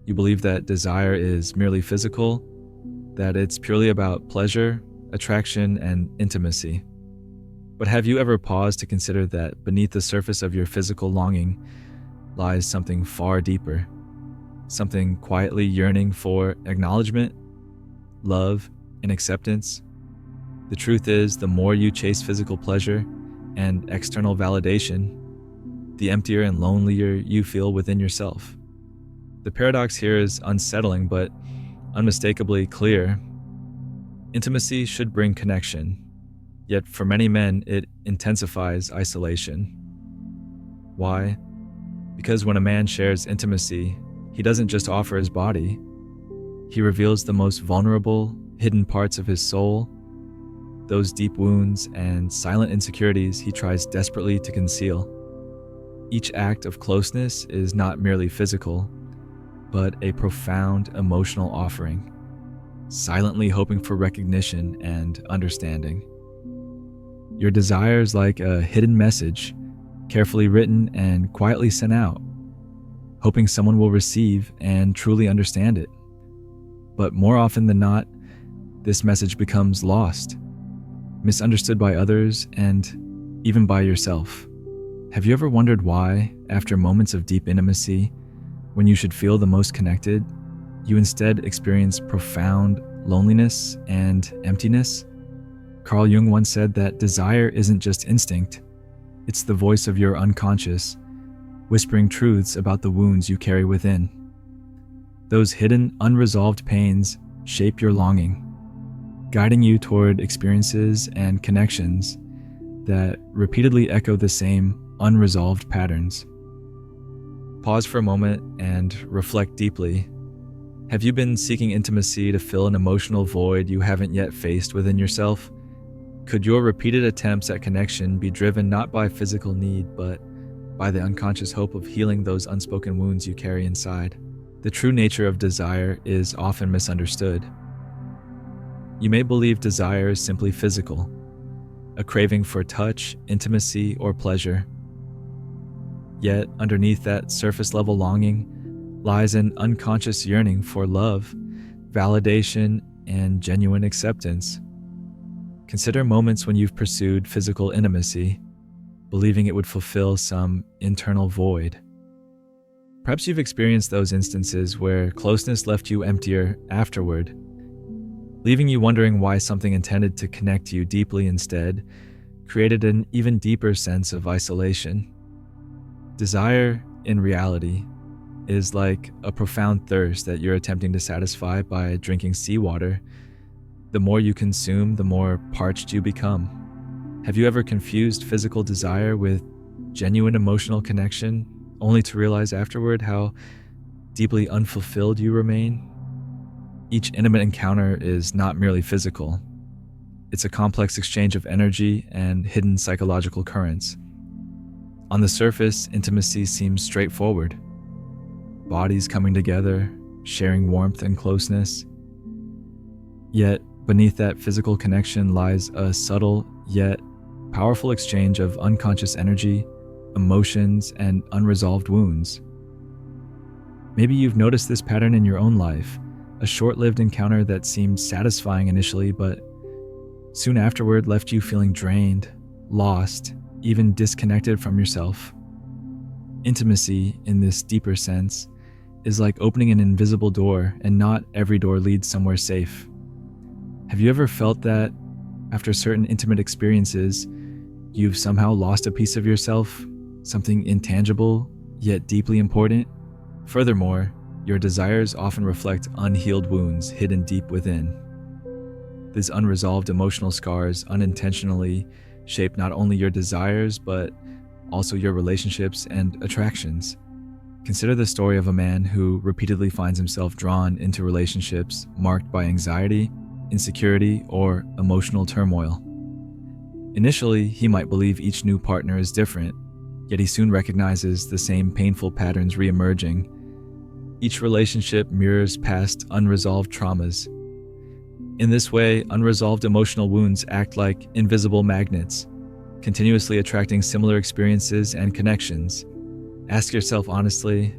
You believe that desire is merely physical, that it's purely about pleasure, attraction, and intimacy. But have you ever paused to consider that beneath the surface of your physical longing lies something far deeper, something quietly yearning for acknowledgement, love, and acceptance? The truth is, the more you chase physical pleasure and external validation, the emptier and lonelier you feel within yourself. The paradox here is unsettling but unmistakably clear. Intimacy should bring connection, yet for many men it intensifies isolation. Why? Because when a man shares intimacy, he doesn't just offer his body, he reveals the most vulnerable, hidden parts of his soul, those deep wounds and silent insecurities he tries desperately to conceal. Each act of closeness is not merely physical, but a profound emotional offering, silently hoping for recognition and understanding. Your desire is like a hidden message, carefully written and quietly sent out, hoping someone will receive and truly understand it. But more often than not, this message becomes lost, misunderstood by others, and even by yourself. Have you ever wondered why, after moments of deep intimacy, when you should feel the most connected, you instead experience profound loneliness and emptiness? Carl Jung once said that desire isn't just instinct, it's the voice of your unconscious, whispering truths about the wounds you carry within. Those hidden, unresolved pains shape your longing, guiding you toward experiences and connections that repeatedly echo the same unresolved patterns. Pause for a moment and reflect deeply. Have you been seeking intimacy to fill an emotional void you haven't yet faced within yourself? Could your repeated attempts at connection be driven not by physical need, but by the unconscious hope of healing those unspoken wounds you carry inside? The true nature of desire is often misunderstood. You may believe desire is simply physical, a craving for touch, intimacy, or pleasure. Yet, underneath that surface-level longing lies an unconscious yearning for love, validation, and genuine acceptance. Consider moments when you've pursued physical intimacy, believing it would fulfill some internal void. Perhaps you've experienced those instances where closeness left you emptier afterward, leaving you wondering why something intended to connect you deeply instead created an even deeper sense of isolation. Desire, in reality, is like a profound thirst that you're attempting to satisfy by drinking seawater. The more you consume, the more parched you become. Have you ever confused physical desire with genuine emotional connection, only to realize afterward how deeply unfulfilled you remain? Each intimate encounter is not merely physical. It's a complex exchange of energy and hidden psychological currents. On the surface, intimacy seems straightforward. Bodies coming together, sharing warmth and closeness. Yet, beneath that physical connection lies a subtle yet powerful exchange of unconscious energy, emotions, and unresolved wounds. Maybe you've noticed this pattern in your own life, a short-lived encounter that seemed satisfying initially, but soon afterward left you feeling drained, lost, even disconnected from yourself. Intimacy, in this deeper sense, is like opening an invisible door, and not every door leads somewhere safe. Have you ever felt that, after certain intimate experiences, you've somehow lost a piece of yourself, something intangible, yet deeply important? Furthermore, your desires often reflect unhealed wounds hidden deep within. These unresolved emotional scars unintentionally shape not only your desires, but also your relationships and attractions. Consider the story of a man who repeatedly finds himself drawn into relationships marked by anxiety, insecurity, or emotional turmoil. Initially, he might believe each new partner is different, yet he soon recognizes the same painful patterns re-emerging. Each relationship mirrors past unresolved traumas. In this way, unresolved emotional wounds act like invisible magnets, continuously attracting similar experiences and connections. Ask yourself honestly,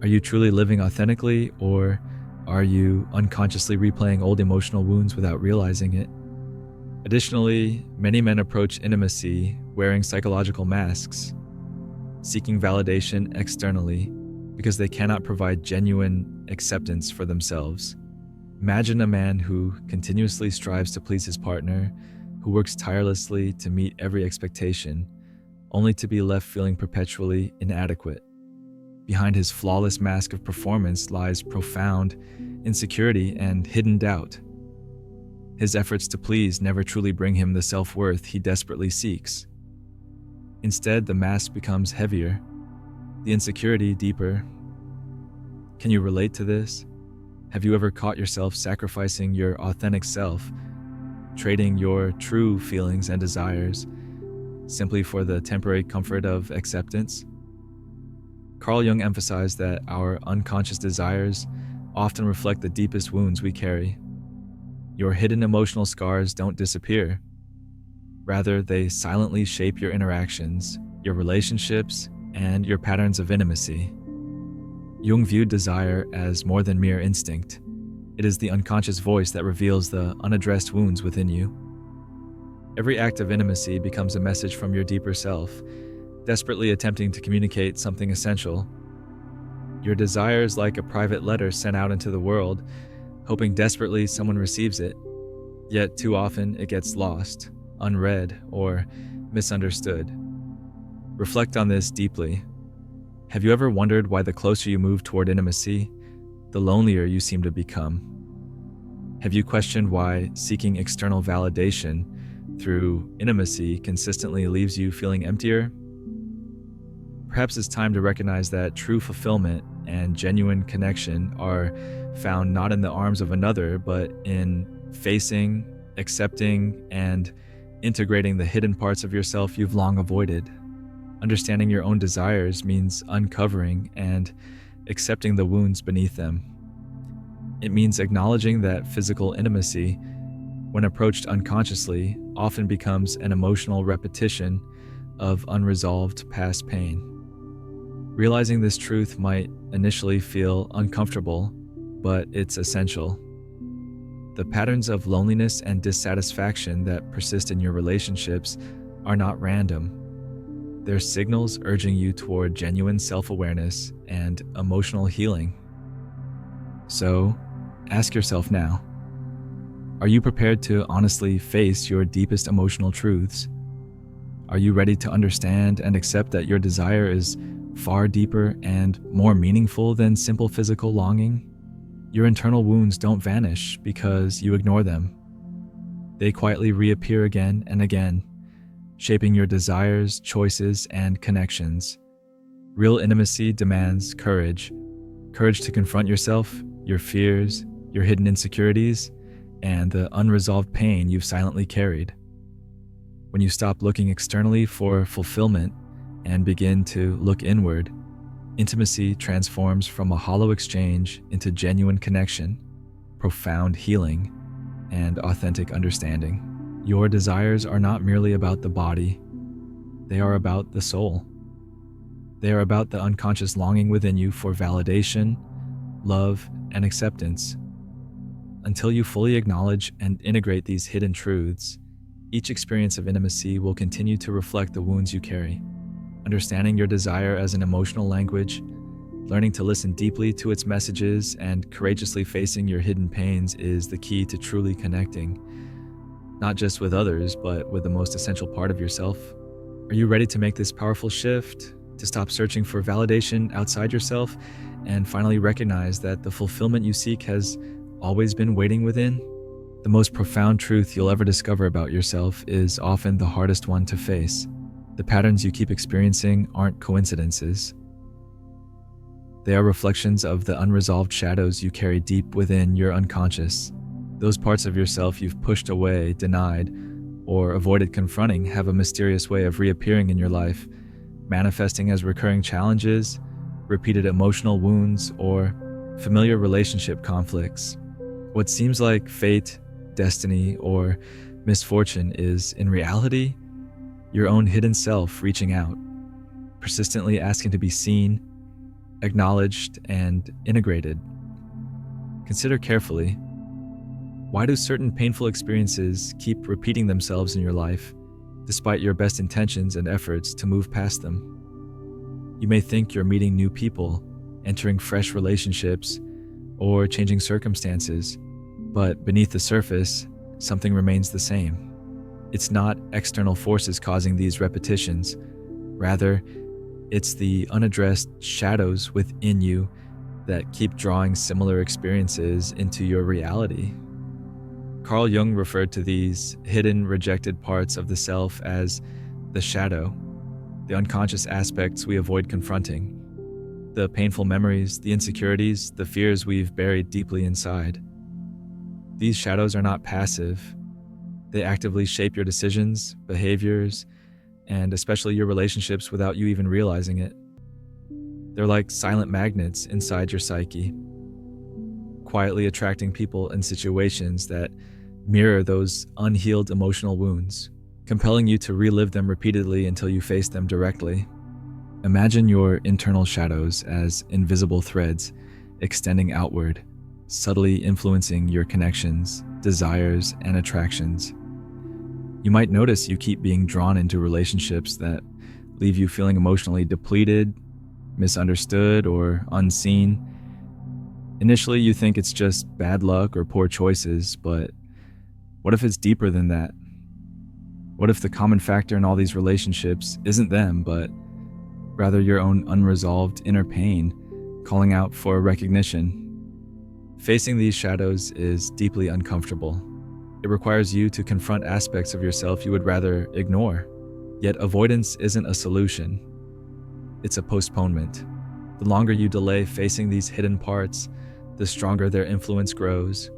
Are you truly living authentically, or are you unconsciously replaying old emotional wounds without realizing it? Additionally, many men approach intimacy wearing psychological masks, seeking validation externally because they cannot provide genuine acceptance for themselves. Imagine a man who continuously strives to please his partner, who works tirelessly to meet every expectation, only to be left feeling perpetually inadequate. Behind his flawless mask of performance lies profound insecurity and hidden doubt. His efforts to please never truly bring him the self-worth he desperately seeks. Instead, the mask becomes heavier, the insecurity deeper. Can you relate to this? Have you ever caught yourself sacrificing your authentic self, trading your true feelings and desires simply for the temporary comfort of acceptance? Carl Jung emphasized that our unconscious desires often reflect the deepest wounds we carry. Your hidden emotional scars don't disappear. Rather, they silently shape your interactions, your relationships, and your patterns of intimacy. Jung viewed desire as more than mere instinct. It is the unconscious voice that reveals the unaddressed wounds within you. Every act of intimacy becomes a message from your deeper self, desperately attempting to communicate something essential. Your desire is like a private letter sent out into the world, hoping desperately someone receives it, yet too often it gets lost, unread, or misunderstood. Reflect on this deeply. Have you ever wondered why the closer you move toward intimacy, the lonelier you seem to become? Have you questioned why seeking external validation through intimacy consistently leaves you feeling emptier? Perhaps it's time to recognize that true fulfillment and genuine connection are found not in the arms of another, but in facing, accepting, and integrating the hidden parts of yourself you've long avoided. Understanding your own desires means uncovering and accepting the wounds beneath them. It means acknowledging that physical intimacy, when approached unconsciously, often becomes an emotional repetition of unresolved past pain. Realizing this truth might initially feel uncomfortable, but it's essential. The patterns of loneliness and dissatisfaction that persist in your relationships are not random. They're signals urging you toward genuine self-awareness and emotional healing. So, ask yourself now, are you prepared to honestly face your deepest emotional truths? Are you ready to understand and accept that your desire is far deeper and more meaningful than simple physical longing? Your internal wounds don't vanish because you ignore them. They quietly reappear again and again, shaping your desires, choices, and connections. Real intimacy demands courage. Courage to confront yourself, your fears, your hidden insecurities, and the unresolved pain you've silently carried. When you stop looking externally for fulfillment and begin to look inward, intimacy transforms from a hollow exchange into genuine connection, profound healing, and authentic understanding. Your desires are not merely about the body, they are about the soul. They are about the unconscious longing within you for validation, love, and acceptance. Until you fully acknowledge and integrate these hidden truths, each experience of intimacy will continue to reflect the wounds you carry. Understanding your desire as an emotional language, learning to listen deeply to its messages, and courageously facing your hidden pains is the key to truly connecting, not just with others, but with the most essential part of yourself. Are you ready to make this powerful shift, to stop searching for validation outside yourself, and finally recognize that the fulfillment you seek has always been waiting within? The most profound truth you'll ever discover about yourself is often the hardest one to face. The patterns you keep experiencing aren't coincidences. They are reflections of the unresolved shadows you carry deep within your unconscious. Those parts of yourself you've pushed away, denied, or avoided confronting have a mysterious way of reappearing in your life, manifesting as recurring challenges, repeated emotional wounds, or familiar relationship conflicts. What seems like fate, destiny, or misfortune is, in reality, your own hidden self reaching out, persistently asking to be seen, acknowledged, and integrated. Consider carefully, why do certain painful experiences keep repeating themselves in your life, despite your best intentions and efforts to move past them? You may think you're meeting new people, entering fresh relationships, or changing circumstances, but beneath the surface, something remains the same. It's not external forces causing these repetitions. Rather, it's the unaddressed shadows within you that keep drawing similar experiences into your reality. Carl Jung referred to these hidden, rejected parts of the self as the shadow, the unconscious aspects we avoid confronting, the painful memories, the insecurities, the fears we've buried deeply inside. These shadows are not passive. They actively shape your decisions, behaviors, and especially your relationships without you even realizing it. They're like silent magnets inside your psyche, quietly attracting people and situations that mirror those unhealed emotional wounds, compelling you to relive them repeatedly until you face them directly. Imagine your internal shadows as invisible threads extending outward, subtly influencing your connections, desires, and attractions. You might notice you keep being drawn into relationships that leave you feeling emotionally depleted, misunderstood, or unseen. Initially, you think it's just bad luck or poor choices, but what if it's deeper than that? What if the common factor in all these relationships isn't them, but rather your own unresolved inner pain calling out for recognition? Facing these shadows is deeply uncomfortable. It requires you to confront aspects of yourself you would rather ignore. Yet avoidance isn't a solution. It's a postponement. The longer you delay facing these hidden parts, the stronger their influence grows.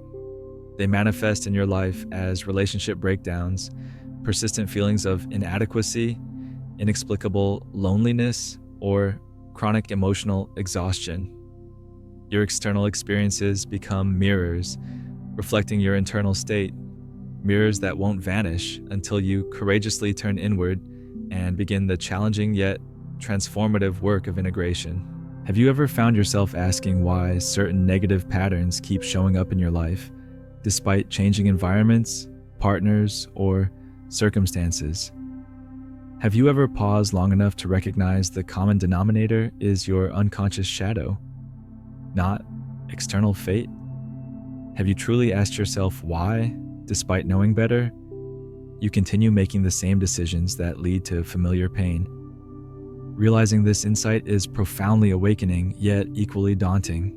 They manifest in your life as relationship breakdowns, persistent feelings of inadequacy, inexplicable loneliness, or chronic emotional exhaustion. Your external experiences become mirrors, reflecting your internal state, mirrors that won't vanish until you courageously turn inward and begin the challenging yet transformative work of integration. Have you ever found yourself asking why certain negative patterns keep showing up in your life, despite changing environments, partners, or circumstances? Have you ever paused long enough to recognize the common denominator is your unconscious shadow, not external fate? Have you truly asked yourself why, despite knowing better, you continue making the same decisions that lead to familiar pain? Realizing this insight is profoundly awakening, yet equally daunting.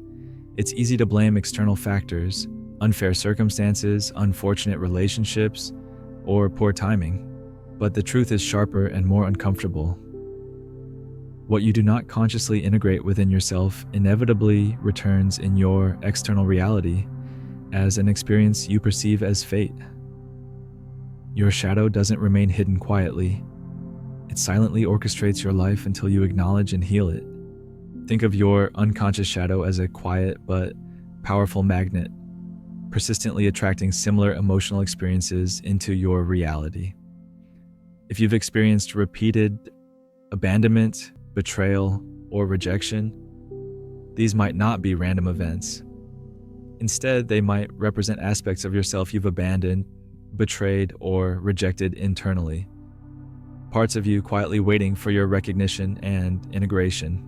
It's easy to blame external factors, unfair circumstances, unfortunate relationships, or poor timing. But the truth is sharper and more uncomfortable. What you do not consciously integrate within yourself inevitably returns in your external reality as an experience you perceive as fate. Your shadow doesn't remain hidden quietly. It silently orchestrates your life until you acknowledge and heal it. Think of your unconscious shadow as a quiet but powerful magnet, persistently attracting similar emotional experiences into your reality. If you've experienced repeated abandonment, betrayal, or rejection, these might not be random events. Instead, they might represent aspects of yourself you've abandoned, betrayed, or rejected internally. Parts of you quietly waiting for your recognition and integration.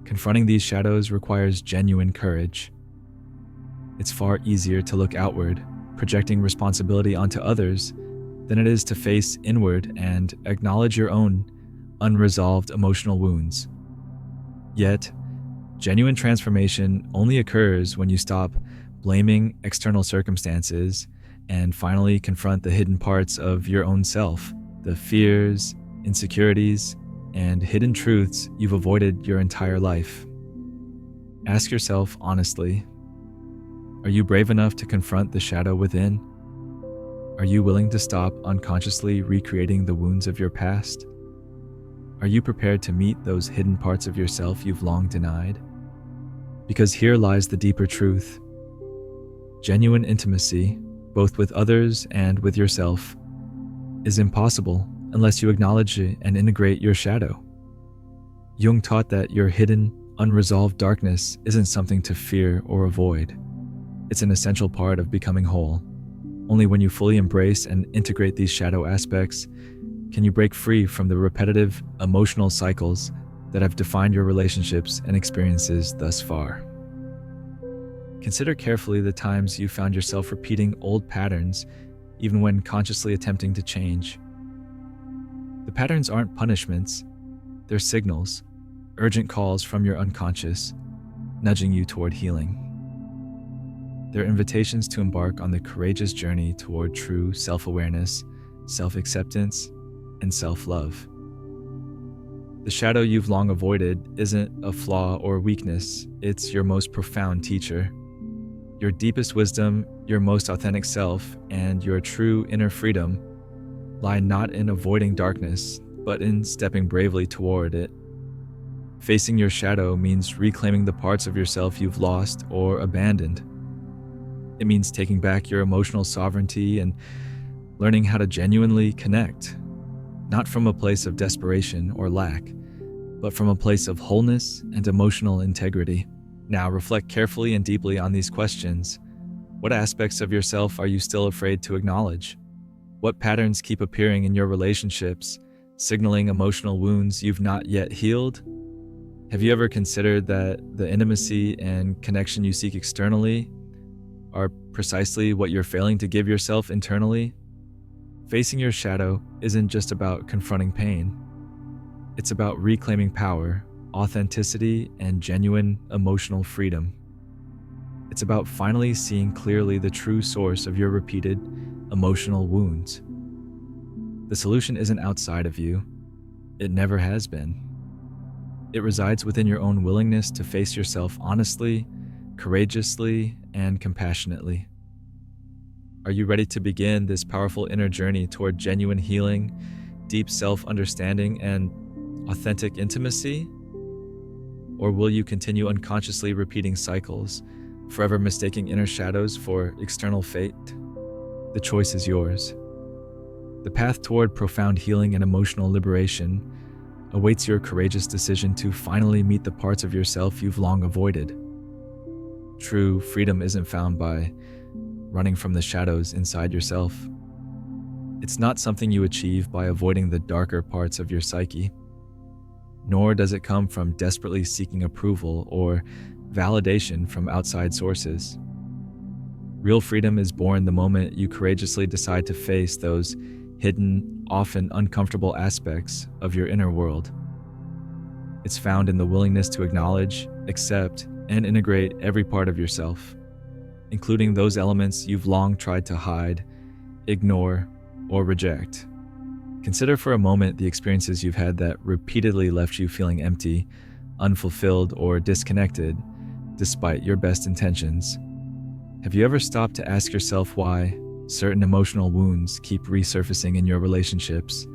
Confronting these shadows requires genuine courage. It's far easier to look outward, projecting responsibility onto others, than it is to face inward and acknowledge your own unresolved emotional wounds. Yet, genuine transformation only occurs when you stop blaming external circumstances and finally confront the hidden parts of your own self, the fears, insecurities, and hidden truths you've avoided your entire life. Ask yourself honestly, are you brave enough to confront the shadow within? Are you willing to stop unconsciously recreating the wounds of your past? Are you prepared to meet those hidden parts of yourself you've long denied? Because here lies the deeper truth. Genuine intimacy, both with others and with yourself, is impossible unless you acknowledge and integrate your shadow. Jung taught that your hidden, Unresolved darkness isn't something to fear or avoid. It's an essential part of becoming whole. Only when you fully embrace and integrate these shadow aspects can you break free from the repetitive emotional cycles that have defined your relationships and experiences thus far. Consider carefully the times you found yourself repeating old patterns, even when consciously attempting to change. The patterns aren't punishments, they're signals, urgent calls from your unconscious, nudging you toward healing. They're invitations to embark on the courageous journey toward true self-awareness, self-acceptance, and self-love. The shadow you've long avoided isn't a flaw or weakness, it's your most profound teacher. Your deepest wisdom, your most authentic self, and your true inner freedom lie not in avoiding darkness, but in stepping bravely toward it. Facing your shadow means reclaiming the parts of yourself you've lost or abandoned. It means taking back your emotional sovereignty and learning how to genuinely connect, not from a place of desperation or lack, but from a place of wholeness and emotional integrity. Now reflect carefully and deeply on these questions. What aspects of yourself are you still afraid to acknowledge? What patterns keep appearing in your relationships, signaling emotional wounds you've not yet healed? Have you ever considered that the intimacy and connection you seek externally are precisely what you're failing to give yourself internally? Facing your shadow isn't just about confronting pain. It's about reclaiming power, authenticity, and genuine emotional freedom. It's about finally seeing clearly the true source of your repeated emotional wounds. The solution isn't outside of you. It never has been. It resides within your own willingness to face yourself honestly, courageously, and compassionately. Are you ready to begin this powerful inner journey toward genuine healing, deep self-understanding, and authentic intimacy? Or will you continue unconsciously repeating cycles, forever mistaking inner shadows for external fate? The choice is yours. The path toward profound healing and emotional liberation awaits your courageous decision to finally meet the parts of yourself you've long avoided. True freedom isn't found by running from the shadows inside yourself. It's not something you achieve by avoiding the darker parts of your psyche, nor does it come from desperately seeking approval or validation from outside sources. Real freedom is born the moment you courageously decide to face those hidden, often uncomfortable aspects of your inner world. It's found in the willingness to acknowledge, accept, and integrate every part of yourself, including those elements you've long tried to hide, ignore, or reject. Consider for a moment the experiences you've had that repeatedly left you feeling empty, unfulfilled, or disconnected, despite your best intentions. Have you ever stopped to ask yourself why certain emotional wounds keep resurfacing in your relationships,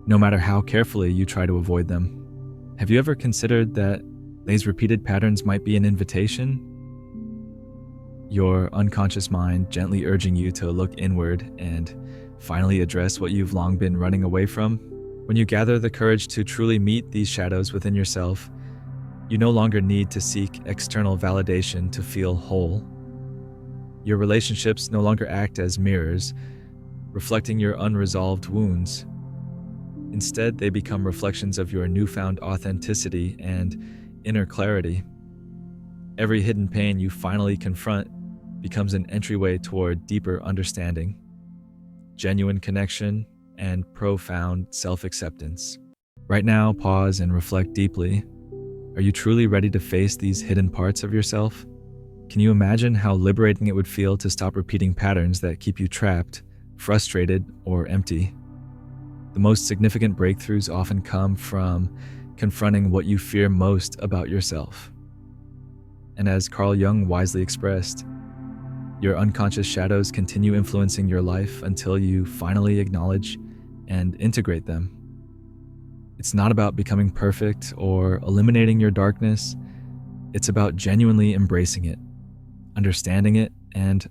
no matter how carefully you try to avoid them? Have you ever considered that these repeated patterns might be an invitation? Your unconscious mind gently urging you to look inward and finally address what you've long been running away from? When you gather the courage to truly meet these shadows within yourself, you no longer need to seek external validation to feel whole. Your relationships no longer act as mirrors, reflecting your unresolved wounds. Instead, they become reflections of your newfound authenticity and inner clarity. Every hidden pain you finally confront becomes an entryway toward deeper understanding, genuine connection, and profound self-acceptance. Right now, pause and reflect deeply. Are you truly ready to face these hidden parts of yourself? Can you imagine how liberating it would feel to stop repeating patterns that keep you trapped, frustrated, or empty? The most significant breakthroughs often come from confronting what you fear most about yourself. And as Carl Jung wisely expressed, your unconscious shadows continue influencing your life until you finally acknowledge and integrate them. It's not about becoming perfect or eliminating your darkness. It's about genuinely embracing it, understanding it, and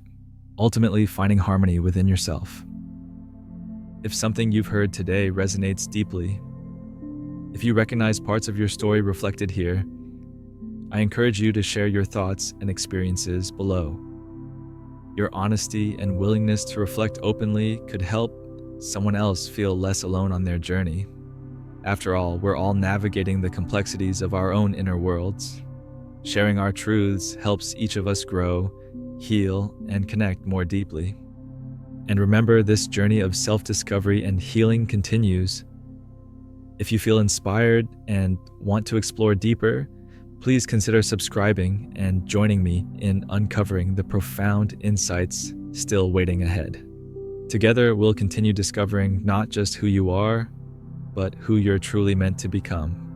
ultimately finding harmony within yourself. If something you've heard today resonates deeply, if you recognize parts of your story reflected here, I encourage you to share your thoughts and experiences below. Your honesty and willingness to reflect openly could help someone else feel less alone on their journey. After all, we're all navigating the complexities of our own inner worlds. Sharing our truths helps each of us grow, heal, and connect more deeply. And remember, this journey of self-discovery and healing continues. If you feel inspired and want to explore deeper, please consider subscribing and joining me in uncovering the profound insights still waiting ahead. Together, we'll continue discovering not just who you are, but who you're truly meant to become.